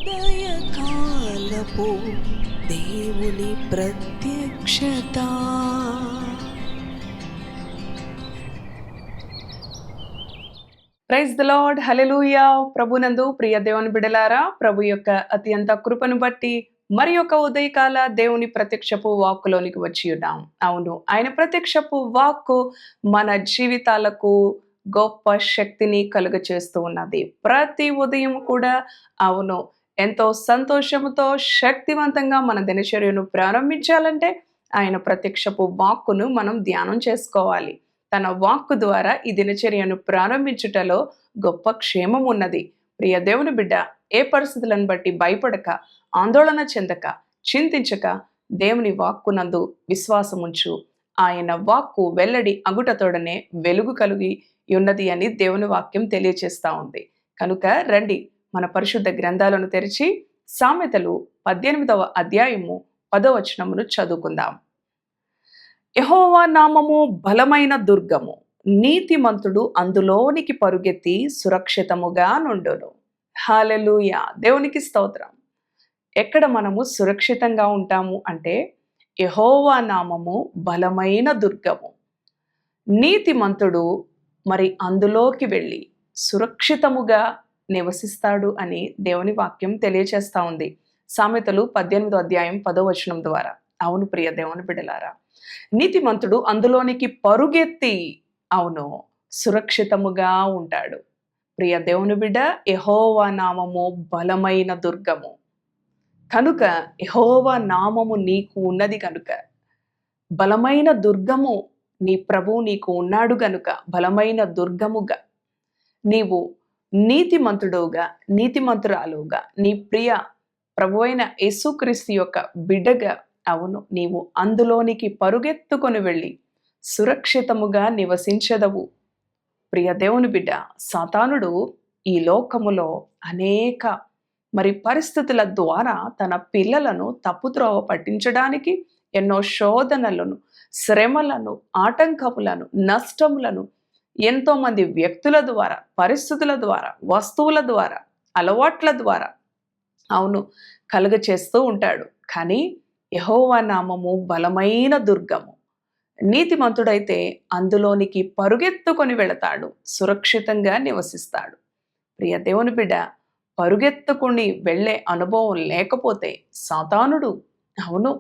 ఉదయకాలపు దేవుని ప్రత్యక్షత. ప్రైజ్ ద లార్డ్, హల్లెలూయా. ప్రభునందు ప్రియ దేవుని బిడలారా, ప్రభు యొక్క అత్యంత కృపను బట్టి మరి యొక్క ఉదయకాల దేవుని ప్రత్యక్షపు వాక్కులోనికి వచ్చి ఉన్నాం. అవును, ఆయన ప్రత్యక్షపు వాక్కు మన జీవితాలకు గొప్ప శక్తిని కలుగచేస్తూ ఉన్నది. ప్రతి ఉదయం కూడా అవును, ఎంతో సంతోషముతో శక్తివంతంగా మన దినచర్యను ప్రారంభించాలంటే ఆయన ప్రత్యక్షపు వాక్కును మనం ధ్యానం చేసుకోవాలి. తన వాక్కు ద్వారా ఈ దినచర్యను ప్రారంభించుటలో గొప్ప క్షేమం ఉన్నది. ప్రియ దేవుని బిడ్డ, ఏ పరిస్థితులను బట్టి భయపడక, ఆందోళన చెందక, చింతించక దేవుని వాక్కునందు విశ్వాసముంచు. ఆయన వాక్కు వెల్లడి అగుటతోడనే వెలుగు కలిగి ఉన్నది అని దేవుని వాక్యం తెలియచేస్తా ఉంది. కనుక రండి, మన పరిశుద్ధ గ్రంథాలను తెరిచి సామెతలు 18వ అధ్యాయము 10వ వచనమును చదువుకుందాం. యెహోవా నామము బలమైన దుర్గము, నీతిమంతుడు అందులోనికి పరుగెత్తి సురక్షితముగా నుండును. హల్లెలూయా, దేవునికి స్తోత్రం. ఎక్కడ మనము సురక్షితంగా ఉంటాము అంటే యెహోవా నామము బలమైన దుర్గము, నీతిమంతుడు మరి అందులోకి వెళ్ళి సురక్షితముగా నివసిస్తాడు అని దేవుని వాక్యం తెలియచేస్తా ఉంది. సామెతలు 18వ అధ్యాయం 10వ వచనం ద్వారా. అవును ప్రియ దేవుని బిడ్డలారా, నీతిమంతుడు అందులోనికి పరుగెత్తి అవును సురక్షితముగా ఉంటాడు. ప్రియ దేవుని బిడ్డ, యెహోవా నామము బలమైన దుర్గము కనుక, యెహోవా నామము నీకు ఉన్నది కనుక, బలమైన దుర్గము నీ ప్రభువు నీకు ఉన్నాడు గనుక, బలమైన దుర్గముగా నీవు నీతిమంతుడుగా, నీతిమంతురాలుగా, నీ ప్రియ ప్రభువైన యేసుక్రీస్తు యొక్క బిడ్డగా అవును నీవు అందులోనికి పరుగెత్తుకొని వెళ్ళి సురక్షితముగా నివసించదవు. ప్రియ దేవుని బిడ్డ, సాతానుడు ఈ లోకములో అనేక మరి పరిస్థితుల ద్వారా తన పిల్లలను తప్పుత్రోవ పట్టించడానికి ఎన్నో శోధనలను, శ్రమలను, ఆటంకములను, నష్టములను ఎంతోమంది వ్యక్తుల ద్వారా, పరిస్థితుల ద్వారా, వస్తువుల ద్వారా, అలవాట్ల ద్వారా అవును కలుగచేస్తూ ఉంటాడు. కానీ యెహోవా నామము బలమైన దుర్గము, నీతిమంతుడైతే అందులోనికి పరుగెత్తుకొని వెళతాడు, సురక్షితంగా నివసిస్తాడు. ప్రియ దేవుని బిడ్డ, పరుగెత్తుకుని వెళ్ళే అనుభవం లేకపోతే సాతానుడు అవును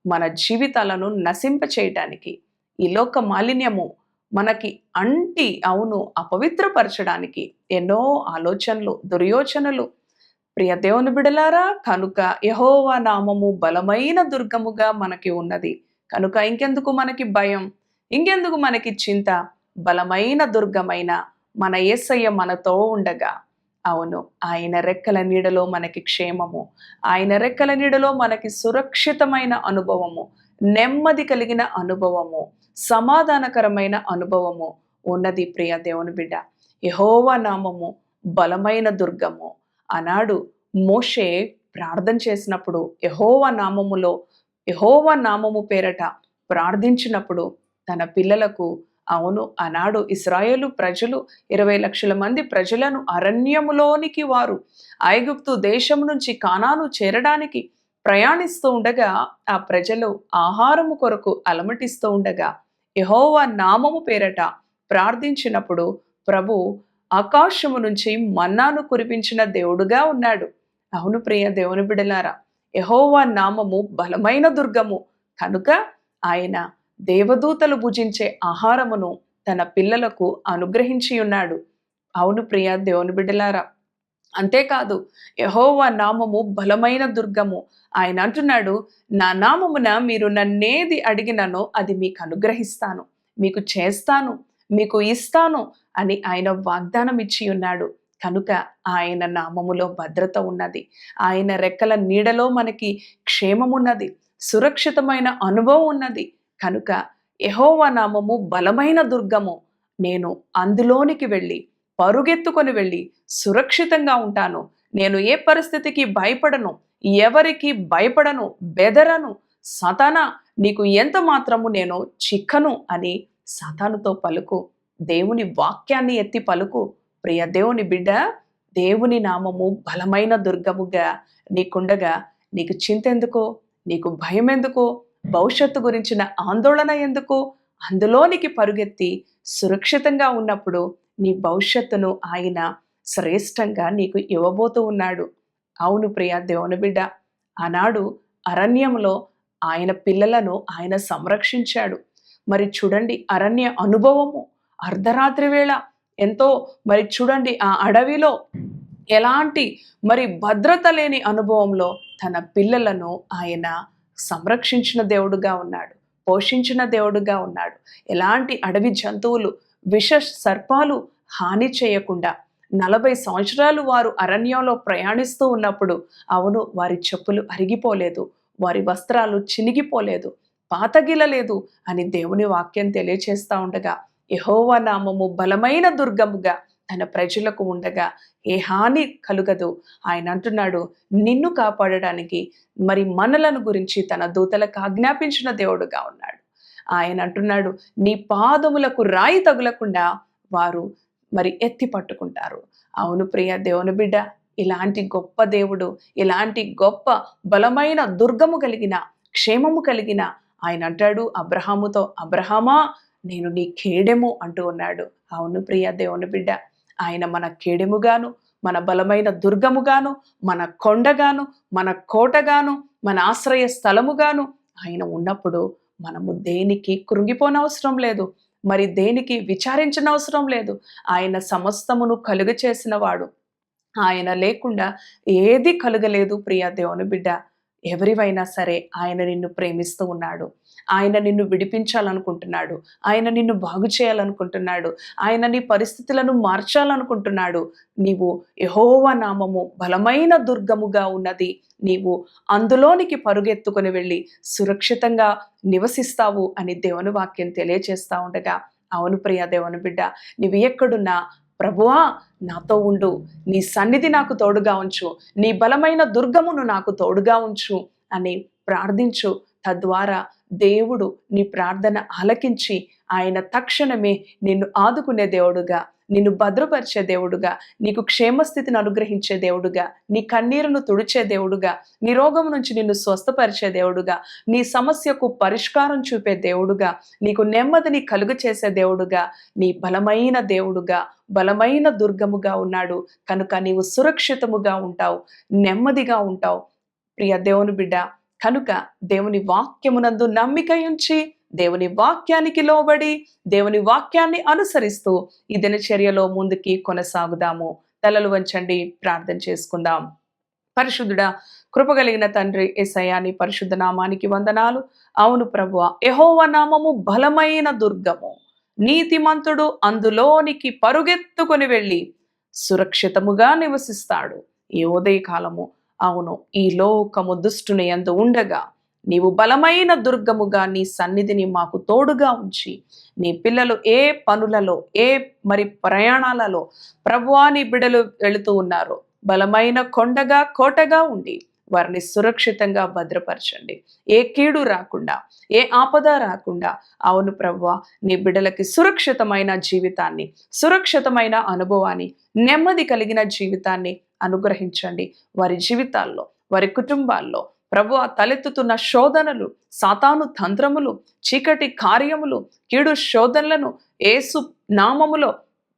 మన జీవితాలను నశింపచేయటానికి, ఈ లోక మాలిన్యము మనకి అంటి అవును అపవిత్రపరచడానికి ఎన్నో ఆలోచనలు, దుర్యోచనలు. ప్రియ దేవుని బిడలారా, కనుక యెహోవా నామము బలమైన దుర్గముగా మనకి ఉన్నది కనుక ఇంకెందుకు మనకి భయం, ఇంకెందుకు మనకి చింత? బలమైన దుర్గమైన మన యేసయ్య మనతో ఉండగా అవును ఆయన రెక్కల నీడలో మనకి క్షేమము, ఆయన రెక్కల నీడలో మనకి సురక్షితమైన అనుభవము, నెమ్మది కలిగిన అనుభవము, సమాధానకరమైన అనుభవము ఉన్నది. ప్రియ దేవుని బిడ్డ, యెహోవా నామము బలమైన దుర్గము. ఆనాడు మోషే ప్రార్థన చేసినప్పుడు యెహోవా నామము పేరట ప్రార్థించినప్పుడు తన పిల్లలకు అవును ఆనాడు ఇశ్రాయేలు ప్రజలు 20 లక్షల మంది ప్రజలను అరణ్యములోనికి వారు ఐగుప్తు దేశం నుంచి కానాను చేరడానికి ప్రయాణిస్తూ ఉండగా ఆ ప్రజలు ఆహారము కొరకు అలమటిస్తూ ఉండగా యెహోవా నామము పేరట ప్రార్థించినప్పుడు ప్రభు ఆకాశము నుంచి మన్నాను కురిపించిన దేవుడుగా ఉన్నాడు. అవును ప్రియ దేవుని బిడలారా, యెహోవా నామము బలమైన దుర్గము కనుక ఆయన దేవదూతలు భుజించే ఆహారమును తన పిల్లలకు అనుగ్రహించి ఉన్నాడు. అవును ప్రియ దేవుని బిడ్డలారా, అంతేకాదు యెహోవా నామము బలమైన దుర్గము. ఆయన అంటున్నాడు, నా నామమున మీరు నన్నేది అడిగిననో అది మీకు అనుగ్రహిస్తాను, మీకు చేస్తాను, మీకు ఇస్తాను అని ఆయన వాగ్దానం ఇచ్చి ఉన్నాడు. కనుక ఆయన నామములో భద్రత ఉన్నది, ఆయన రెక్కల నీడలో మనకి క్షేమమున్నది, సురక్షితమైన అనుభవం ఉన్నది. కనుక యెహోవా నామము బలమైన దుర్గము, నేను అందులోనికి వెళ్ళి పరుగెత్తుకొని వెళ్ళి సురక్షితంగా ఉంటాను. నేను ఏ పరిస్థితికి భయపడను, ఎవరికి భయపడను, బెదరను. సాతానా, నీకు ఎంత మాత్రము నేను చిక్కను అని సాతానుతో పలుకు. దేవుని వాక్యాన్ని ఎత్తి పలుకు. ప్రియ దేవుని బిడ్డ, దేవుని నామము బలమైన దుర్గముగా నీకుండగా నీకు చింత ఎందుకో, నీకు భయం ఎందుకో, భవిష్యత్తు గురించిన ఆందోళన ఎందుకు? అందులోనికి పరుగెత్తి సురక్షితంగా ఉన్నప్పుడు నీ భవిష్యత్తును ఆయన శ్రేష్టంగా నీకు ఇవ్వబోతూ ఉన్నాడు. అవును ప్రియ దేవుని బిడ్డ, ఆనాడు అరణ్యంలో ఆయన పిల్లలను ఆయన సంరక్షించాడు. మరి చూడండి, అరణ్య అనుభవము, అర్ధరాత్రి వేళ ఎంతో, మరి చూడండి ఆ అడవిలో ఎలాంటి మరి భద్రత లేని అనుభవంలో తన పిల్లలను ఆయన సంరక్షించిన దేవుడుగా ఉన్నాడు, పోషించిన దేవుడుగా ఉన్నాడు. ఎలాంటి అడవి జంతువులు, విష సర్పాలు హాని చేయకుండా 40 సంవత్సరాలు వారు అరణ్యంలో ప్రయాణిస్తూ ఉన్నప్పుడు, అవును, వారి చెప్పులు అరిగిపోలేదు, వారి వస్త్రాలు చినిగిపోలేదు, పాతగిలలేదు అని దేవుని వాక్యం తెలియచేస్తూ ఉండగా, యెహోవా నామము బలమైన దుర్గముగా తన ప్రజలకు ఉండగా ఏ హాని కలుగదు. ఆయన అంటున్నాడు, నిన్ను కాపాడడానికి మరి మనలను గురించి తన దూతలకు ఆజ్ఞాపించిన దేవుడుగా ఉన్నాడు. ఆయన అంటున్నాడు, నీ పాదములకు రాయి తగులకుండా వారు మరి ఎత్తి పట్టుకుంటారు. అవును ప్రియ దేవుని బిడ్డ, ఇలాంటి గొప్ప దేవుడు, ఇలాంటి గొప్ప బలమైన దుర్గము కలిగిన, క్షేమము కలిగిన ఆయన అంటాడు అబ్రహాముతో, అబ్రహామా నేను నీ కేడెము అంటూ ఉన్నాడు. అవును ప్రియ దేవుని బిడ్డ, ఆయన మన కేడెముగాను, మన బలమైన దుర్గముగాను, మన కొండగాను, మన కోటగాను, మన ఆశ్రయ స్థలముగాను ఆయన ఉన్నప్పుడు మనము దేనికి కృంగిపోనవసరం లేదు, మరి దేనికి విచారించనవసరం లేదు. ఆయన సమస్తమును కలుగ చేసిన వాడు. ఆయన లేకుండా ఏది కలుగలేదు ప్రియ దేవుని బిడ్డ. ఎవరివైనా సరే ఆయన నిన్ను ప్రేమిస్తూ ఉన్నాడు, ఆయన నిన్ను విడిపించాలనుకుంటున్నాడు, ఆయన నిన్ను బాగు చేయాలనుకుంటున్నాడు, ఆయన నీ పరిస్థితులను మార్చాలనుకుంటున్నాడు. నీవు యెహోవా నామము బలమైన దుర్గముగా ఉన్నది, నీవు అందులోనికి పరుగెత్తుకొని వెళ్ళి సురక్షితంగా నివసిస్తావు అని దేవుని వాక్యం తెలియచేస్తూ ఉండగా, అవును ప్రియ దేవుని బిడ్డ, నీవు ఎక్కడున్నా ప్రభువా నాతో ఉండు, నీ సన్నిధి నాకు తోడుగా ఉంచు, నీ బలమైన దుర్గమును నాకు తోడుగా ఉంచు అని ప్రార్థించు. తద్వారా దేవుడు నీ ప్రార్థన ఆలకించి ఆయన తక్షణమే నిన్ను ఆదుకునే దేవుడుగా, నిన్ను భద్రపరిచే దేవుడుగా, నీకు క్షేమస్థితిని అనుగ్రహించే దేవుడుగా, నీ కన్నీరును తుడిచే దేవుడుగా, నీ రోగం నుంచి నిన్ను స్వస్థపరిచే దేవుడుగా, నీ సమస్యకు పరిష్కారం చూపే దేవుడుగా, నీకు నెమ్మదిని కలుగు చేసే దేవుడుగా, నీ బలమైన దేవుడుగా, బలమైన దుర్గముగా ఉన్నాడు. కనుక నీవు సురక్షితముగా ఉంటావు, నెమ్మదిగా ఉంటావు ప్రియ దేవుని బిడ్డ. కనుక దేవుని వాక్యమునందు నమ్మిక ఉంచి, దేవుని వాక్యానికి లోబడి, దేవుని వాక్యాన్ని అనుసరిస్తూ ఈ దినచర్యలో ముందుకి కొనసాగుదాము. తలలు వంచండి, ప్రార్థన చేసుకుందాం. పరిశుద్ధుడా, కృపగలిగిన తండ్రి యేసయ్యా, నీ పరిశుద్ధ నామానికి వందనాలు. అవును ప్రభువా, యెహోవా నామము బలమైన దుర్గము, నీతిమంతుడు అందులోనికి పరుగెత్తుకొని వెళ్ళి సురక్షితముగా నివసిస్తాడు. ఈ ఉదయకాలము, అవును, ఈ లోకము దుష్టుని యందు ఉండగా నీవు బలమైన దుర్గముగా నీ సన్నిధిని మాకు తోడుగా ఉంచి, నీ పిల్లలు ఏ పనులలో, ఏ మరి ప్రయాణాలలో ప్రభువా నీ బిడ్డలు వెళుతూ ఉన్నారో బలమైన కొండగా, కోటగా ఉండి వారిని సురక్షితంగా భద్రపరచండి. ఏ కీడు రాకుండా, ఏ ఆపద రాకుండా, అవును ప్రభువా, నీ బిడ్డలకి సురక్షితమైన జీవితాన్ని, సురక్షితమైన అనుభవాన్ని, నెమ్మది కలిగిన జీవితాన్ని అనుగ్రహించండి. వారి జీవితాల్లో, వారి కుటుంబాల్లో ప్రభువా తలెత్తుతున్న శోధనలు, సాతాను తంత్రములు, చీకటి కార్యములు, కీడు శోధనలను యేసు నామములో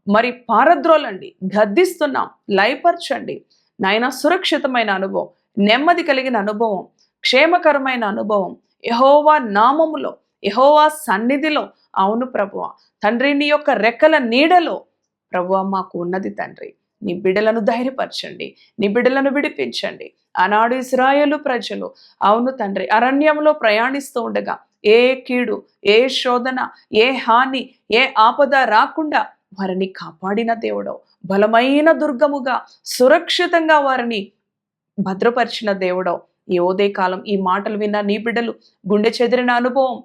మరి పారద్రోలండి, గద్దిస్తున్నాం, లయపరచండి నాయన. సురక్షితమైన అనుభవం, నెమ్మది కలిగిన అనుభవం, క్షేమకరమైన అనుభవం యెహోవా నామములో, యెహోవా సన్నిధిలో, అవును ప్రభువా తండ్రి, నీ యొక్క రెక్కల నీడలో ప్రభువా మాకు ఉన్నది తండ్రి. నీ బిడ్డలను ధైర్యపరచండి, నీ బిడ్డలను విడిపించండి. ఆనాడు ఇశ్రాయేలు ప్రజలు, అవును తండ్రి, అరణ్యంలో ప్రయాణిస్తూ ఉండగా ఏ కీడు, ఏ శోధన, ఏ హాని, ఏ ఆపద రాకుండా వారిని కాపాడిన దేవుడవు, బలమైన దుర్గముగా సురక్షితంగా వారిని భద్రపరిచిన దేవుడవు. ఈ ఉదయకాలం ఈ మాటలు విన్న నీ బిడ్డలు గుండె చెదిరిన అనుభవం,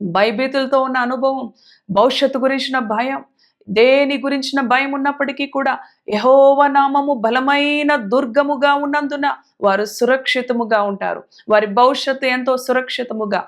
భయభీతులతో ఉన్న అనుభవం, భవిష్యత్తు గురించిన భయం, దేని గురించిన భయం ఉన్నప్పటికీ కూడా యెహోవా నామము బలమైన దుర్గముగా ఉన్నందున వారు సురక్షితముగా ఉంటారు. వారి భవిష్యత్తు ఎంతో సురక్షితముగా,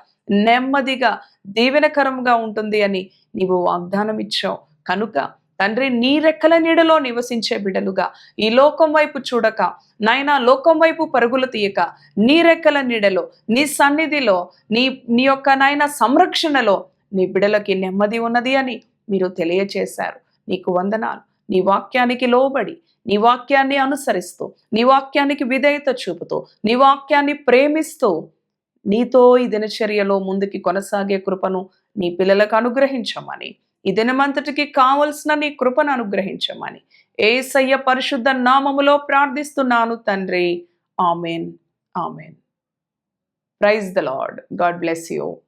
నెమ్మదిగా, దీవెనకరంగా ఉంటుంది అని నీవు వాగ్దానం ఇచ్చావు. కనుక తండ్రి నీ రెక్కల నీడలో నివసించే బిడ్డలుగా, ఈ లోకం వైపు చూడక నాయనా, లోకం వైపు పరుగులు తీయక నీ రెక్కల నీడలో, నీ సన్నిధిలో, నీ యొక్క నాయన సంరక్షణలో నీ బిడ్డలకి నెమ్మది ఉన్నది అని మీరు తెలియచేశారు. నీకు వందనాలు. నీ వాక్యానికి లోబడి, నీ వాక్యాన్ని అనుసరిస్తూ, నీ వాక్యానికి విధేయత చూపుతూ, నీ వాక్యాన్ని ప్రేమిస్తూ నీతో ఈ దినచర్యలో ముందుకి కొనసాగే కృపను నీ పిల్లలకు అనుగ్రహించమని, ఈ దినమంతటికి కావలసిన నీ కృపను అనుగ్రహించమని యేసయ్య పరిశుద్ధ నామములో ప్రార్థిస్తున్నాను తండ్రి. Amen. Amen. Praise the Lord. God bless you.